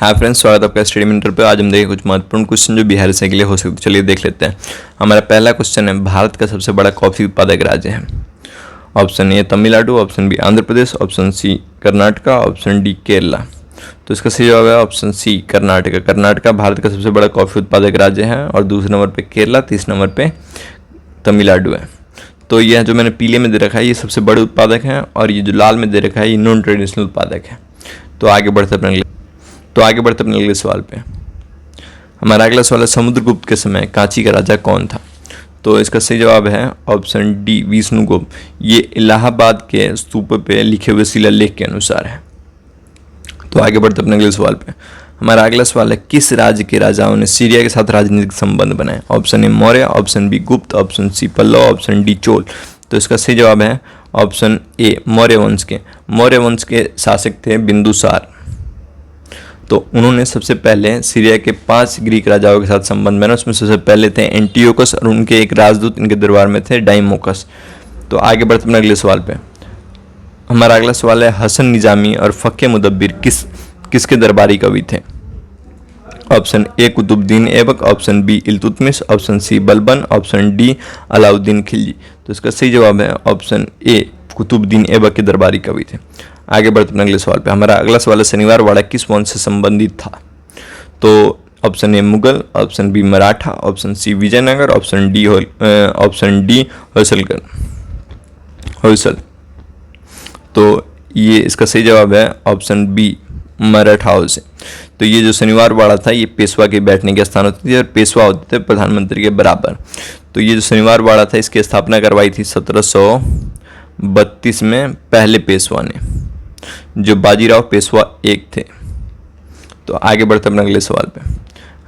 Hi friends, स्वागत है आपका स्टडी मिनट पे। आज हम देखें कुछ महत्वपूर्ण क्वेश्चन जो बिहार से के लिए हो सकते। चलिए देख लेते हैं। हमारा पहला क्वेश्चन है, भारत का सबसे बड़ा कॉफी उत्पादक राज्य है। Option A Tamil Nadu, option B Andhra Pradesh, option C Karnataka, option D Kerala. तो इसका सही जवाब है ऑप्शन सी कर्नाटका। कर्नाटका भारत का सबसे बड़ा कॉफी उत्पादक राज्य है और दूसरे नंबर पे केरला, तीसरे नंबर पे तमिलनाडु है। तो यह जो मैंने पीले में दे रखा है ये सबसे बड़े उत्पादक हैं और ये जो लाल में दे रखा है ये नॉन ट्रेडिशनल उत्पादक है। तो आगे बढ़ते अपने अगले सवाल पे। हमारा अगला सवाल है, समुद्रगुप्त के समय कांची का राजा कौन था। तो इसका सही जवाब है ऑप्शन डी विष्णुगुप्त। ये इलाहाबाद के स्तूप पे लिखे हुए शिलालेख के अनुसार है। तो आगे बढ़ते अपने अगले सवाल पे। हमारा अगला सवाल है, किस राज्य के राजाओं ने सीरिया के साथ राजनीतिक संबंध बनाए। Option A Maurya, option B Gupta, option C Pallava, option D Chola. तो इसका सही जवाब है ऑप्शन ए मौर्य वंश के शासक थे बिंदुसार। तो उन्होंने सबसे पहले सीरिया के 5 ग्रीक राजाओं के साथ संबंध बनाया। उसमें सबसे पहले थे एंटियोकस और उनके एक राजदूत इनके दरबार में थे डाइमोकस। तो आगे बढ़ते अपने अगले सवाल पे। हमारा अगला सवाल है, हसन निजामी और फक्के मुदब्बिर किसके दरबारी कवि थे। Option A Qutubuddin Aibak, option B Iltutmish, option C Balban, option D Alauddin Khilji. तो इसका सही जवाब है ऑप्शन ए कुतुबुद्दीन ऐबक के दरबारी कवि थे। आगे बढ़ते हैं अगले सवाल पे। हमारा अगला सवाल है, शनिवार वाड़ा किस वंश से संबंधित था। तो option A Mughal, option B Maratha, option C Vijayanagara, option D Hoysala. तो ये इसका सही जवाब है ऑप्शन बी मराठाओं से। तो ये जो शनिवार वाड़ा था ये पेशवा के बैठने के स्थान होते थे और पेशवा होते थे प्रधानमंत्री के बराबर। तो ये जो शनिवार वाड़ा था इसकी स्थापना करवाई थी 1732 में पहले पेशवा ने, जो बाजीराव पेशवा एक थे। तो आगे बढ़ते अपने अगले सवाल पे।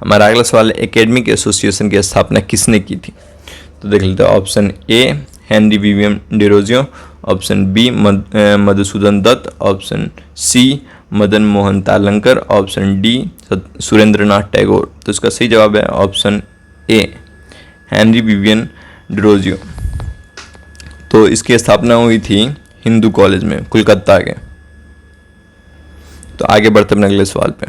हमारा अगला सवाल है, एकेडमिक एसोसिएशन की स्थापना किसने की थी। तो देख लेते हैं। Option A Henry Vivian Derozio, option B Madhusudan Dutt, option C Madan Mohan Tarkalankar, option D Surendranath Tagore. तो इसका सही जवाब है option A Henry Vivian Derozio. तो इसकी स्थापना हुई थी हिंदू कॉलेज में कोलकाता के। तो आगे बढ़ते अपने अगले सवाल पे।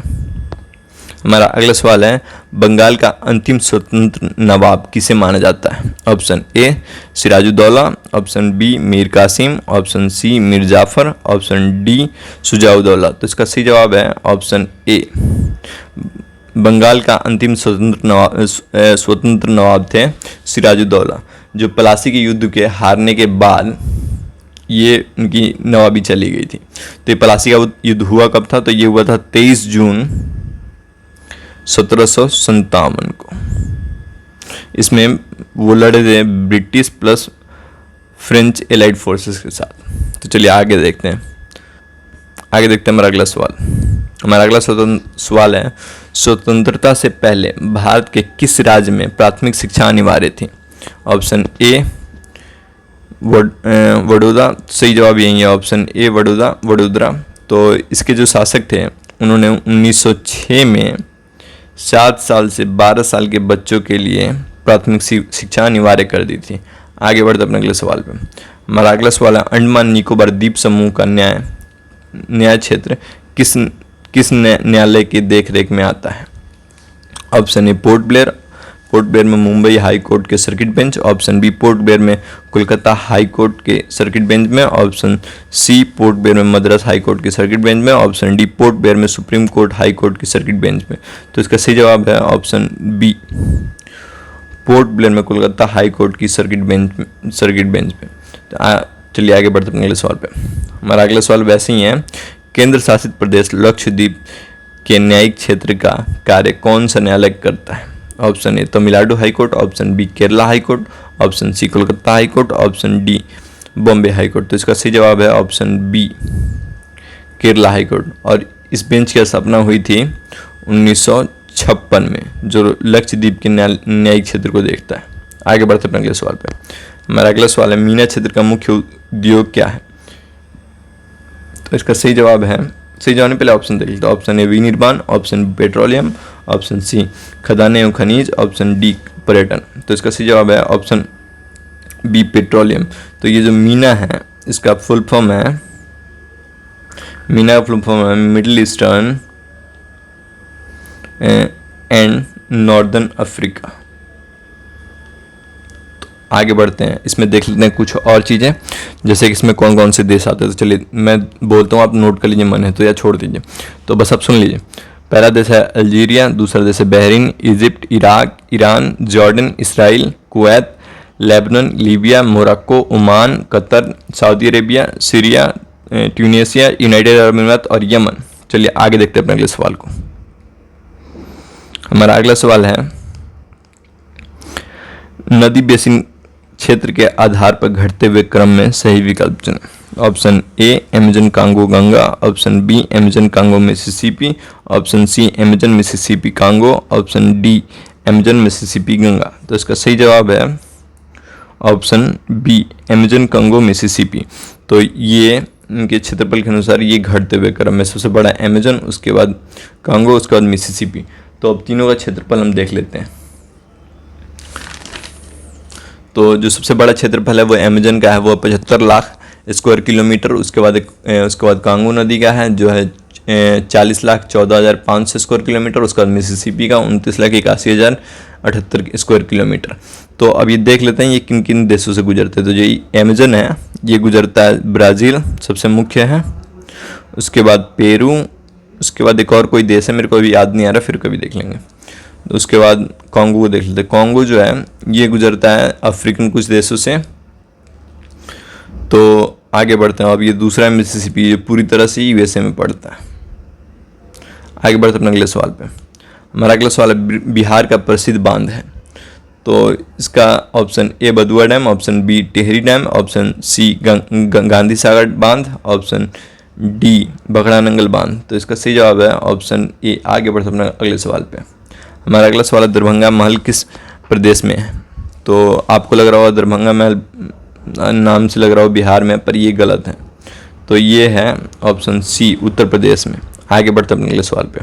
हमारा अगला सवाल है, बंगाल का अंतिम स्वतंत्र नवाब किसे माना जाता है। Option A Sirajuddaula, option B Mir Qasim, option C Mir Jafar, option D Shujauddaula. तो इसका सही जवाब है ऑप्शन ए बंगाल का अंतिम स्वतंत्र नवाब थे सिराजुद्दौला, जो प्लासी के युद्ध के हारने के बाद ये उनकी नवाबी चली गई थी। तो ये प्लासी का युद्ध हुआ कब था। तो ये हुआ था 23 जून 1757 को। इसमें वो लड़े थे British plus French allied forces के साथ। तो चलिए आगे देखते हैं हमारा अगला सवाल। हमारा अगला सवाल है, स्वतंत्रता से पहले भारत के किस राज्य में प्राथमिक शिक्षा अनिवार्य थी। Option A Vadodara. सही जवाब यही है ऑप्शन ए वडोदरा। तो इसके जो शासक थे उन्होंने 1906 में 7 साल से 12 साल के बच्चों के लिए प्राथमिक शिक्षा अनिवार्य कर दी थी। आगे बढ़ते अपने अगले सवाल पे। हमारा अगला सवाल है, अंडमान निकोबार द्वीप समूह का न्याय क्षेत्र किस न्यायालय की देखरेख में आता है। ऑप्शन ए पोर्ट ब्लेयर में मुंबई हाई कोर्ट के circuit bench, option B Port Blair में कोलकाता हाई कोर्ट के सर्किट बेंच में, ऑप्शन सी पोर्ट ब्लेयर में मद्रास हाई कोर्ट के सर्किट बेंच में, ऑप्शन डी पोर्ट ब्लेयर में सुप्रीम कोर्ट हाई कोर्ट के सर्किट बेंच में। तो इसका सही जवाब है ऑप्शन बी पोर्ट ब्लेयर में कोलकाता हाई कोर्ट की सर्किट बेंच पे। तो चलिए आगे बढ़ते हैं अगले सवाल पे। हमारा अगला सवाल वैसे ही है, केंद्र शासित प्रदेश लक्षद्वीप के न्यायिक क्षेत्र का कार्य कौन सा न्यायालय करता है। Option A Tamil Nadu high court, option B Kerala high court, option C Kolkata high court, option D Bombay high court. तो इसका सही जवाब है option B Kerala high court. और इस बेंच की स्थापना हुई थी 1956 में, जो लक्षद्वीप के न्यायिक क्षेत्र को देखता है। आगे बढ़ते अपने अगले सवाल पे। हमारा अगला सवाल है, मीना क्षेत्र का मुख्य उद्योग क्या है। तो इसका सही जवाब पहले ऑप्शन देख लीजिए। ऑप्शन ए विनिर्माण, option B petroleum, option C खदानें एवं खनिज, ऑप्शन डी पर्यटन। तो इसका सही जवाब है ऑप्शन बी पेट्रोलियम। तो ये जो मीना है इसका फुल फॉर्म है middle eastern and northern Africa. आगे बढ़ते हैं, इसमें देख लेते हैं कुछ और चीज़ें, जैसे कि इसमें कौन कौन से देश आते हैं। तो चलिए मैं बोलता हूँ, आप नोट कर लीजिए, मन है तो या छोड़ दीजिए। तो बस आप सुन लीजिए। पहला देश है अल्जीरिया, दूसरा देश है Bahrain, Egypt, Iraq, Iran, Jordan, Israel, Kuwait, Lebanon, Libya, Morocco, Oman, Qatar, Saudi Arabia, Syria, Tunisia, United Arab अमीरात और यमन। चलिए आगे देखते हैं अपने अगले सवाल को। हमारा अगला सवाल है, नदी बेसिन क्षेत्र के आधार पर घटते हुए क्रम में सही विकल्प चुनें। Option A Amazon Congo Ganga, option B Amazon Congo Mississippi, option C Amazon Mississippi Congo, option D Amazon Mississippi Ganga. तो इसका सही जवाब है option B Amazon Congo Mississippi. तो ये इनके क्षेत्रफल के अनुसार ये घटते हुए क्रम में सबसे बड़ा अमेजन, उसके बाद कांगो, उसके बाद मिसिसिपी। तो अब तीनों का क्षेत्रफल हम देख लेते हैं। तो जो सबसे बड़ा क्षेत्रफल है वो अमेजन का है, वो 75 लाख स्क्वायर किलोमीटर। उसके बाद कांगो नदी का है जो है 40,14,500 स्क्वायर किलोमीटर। उसके बाद मिसिसिपी का 29,81,078 स्क्वायर किलोमीटर। तो अब ये देख लेते हैं ये किन किन देशों से गुजरते हैं। तो जो अमेजन है ये गुजरता है ब्राज़ील, सबसे मुख्य है, उसके बाद पेरू, उसके बाद एक और कोई देश है मेरे को अभी याद नहीं आ रहा, फिर कभी देख लेंगे। तो उसके बाद कॉन्गो को देख लेते हैं। कॉन्गो जो है ये गुजरता है अफ्रीकन कुछ देशों से। तो आगे बढ़ते हैं। अब ये दूसरा है मिसिसिपी, जो पूरी तरह से यूएसए में पड़ता है। आगे बढ़ते हैं अपने अगले सवाल पे। हमारा अगला सवाल है, बिहार का प्रसिद्ध बांध है। तो इसका option A Badua dam, option B Tehri dam, option C Gandhi Sagar बांध, ऑप्शन डी बखड़ानंगल बांध। तो इसका सही जवाब है ऑप्शन ए। आगे बढ़ते अपने अगले सवाल पे। हमारा अगला सवाल है, दरभंगा महल किस प्रदेश में है। तो आपको लग रहा होगा दरभंगा महल नाम से लग रहा हो बिहार में, पर ये गलत है। तो ये है ऑप्शन सी उत्तर प्रदेश में। आगे बढ़ते अपने अगले सवाल पे।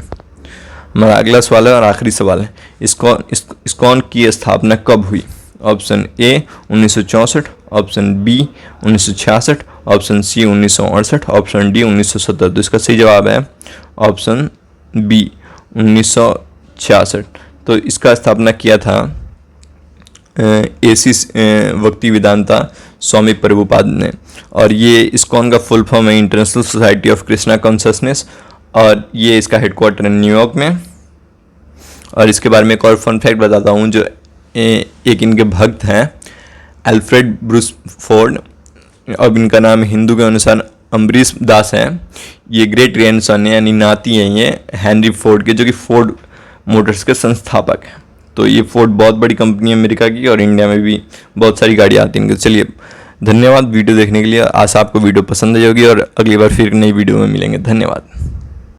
हमारा अगला सवाल है और आखिरी सवाल है, इस्कॉन की स्थापना कब हुई। Option A 1964, option B 1966, option C 1968, option D 1970। तो इसका सही जवाब है ऑप्शन बी 1966। तो इसका स्थापना किया था एसी भक्ति वेदांता स्वामी प्रभुपाद ने। और ये इस्कॉन का फुल फॉर्म है international society of Krishna consciousness, और ये इसका हेडक्वार्टर है न्यूयॉर्क में। और इसके बारे में एक और फन फैक्ट बताता हूँ, जो एक इनके भक्त हैं अल्फ्रेड ब्रूस फोर्ड, अब इनका नाम हिंदू के अनुसार अम्बरीश दास है। ये ग्रेट ग्रैंडसन है, यानी नाती हैं ये हेनरी फोर्ड के, जो कि फोर्ड मोटर्स के संस्थापक हैं। तो ये फोर्ड बहुत बड़ी कंपनी है अमेरिका की, और इंडिया में भी बहुत सारी गाड़ियाँ आती हैं इनकी। चलिए धन्यवाद वीडियो देखने के लिए। आशा आपको वीडियो पसंद आई होगी, और अगली बार फिर नई वीडियो में मिलेंगे। धन्यवाद।